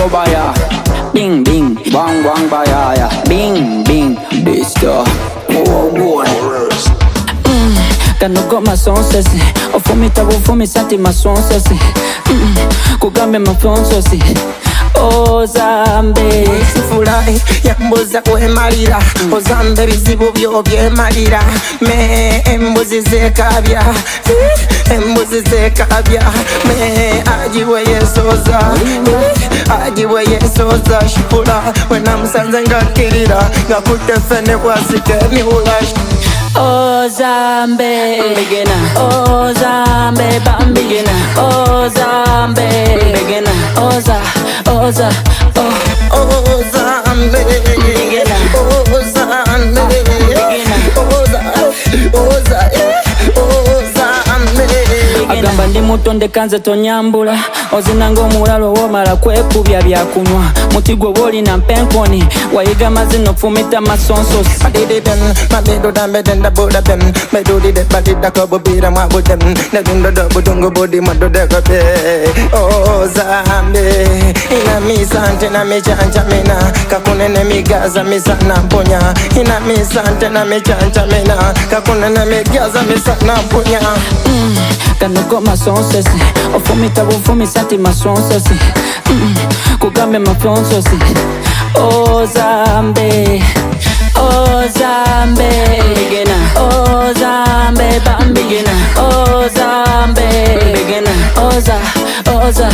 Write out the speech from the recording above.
go baya. Bing bing, bang bang baya. Bing bing, this stuff. Oh boy. Kano got my son says ofumi tabu fumi santi my son says kugambe mafon says Hozaambe Sifurahi yambuza kwemalira Hozaambe bizibu byo byemalira me embuzi zekabya embuzi zekabya me ajiwe yesoza ajiwe yesoza shipula wena musanze ngakirira ngakutefene kwasike miula Hozaambe beginner Hozaambe bambigina Hozaambe beginner Hoza Hozaambe beginner Hozaambe agamba ndi mutonde kanze tonyambula ozinanga omulalo womala kwekubya byakunywa muti gwe wolina mpenkoni wayiga mazino kufumita masonsosi adididen mabidodambedenda budabem medudide badidakobubira mwabudem nedundodo budi madodekabe Hozaambe ina misante na mechanja mena kakunene migaza misana mponya ina misante na mechanja mena kakunene migaza misana mponya Kano got my son says ofumi tabu fumi santi my son says kugambe mafon says Hozaambe Hozaambe beginner Hozaambe bambigina Hozaambe beginner Hoza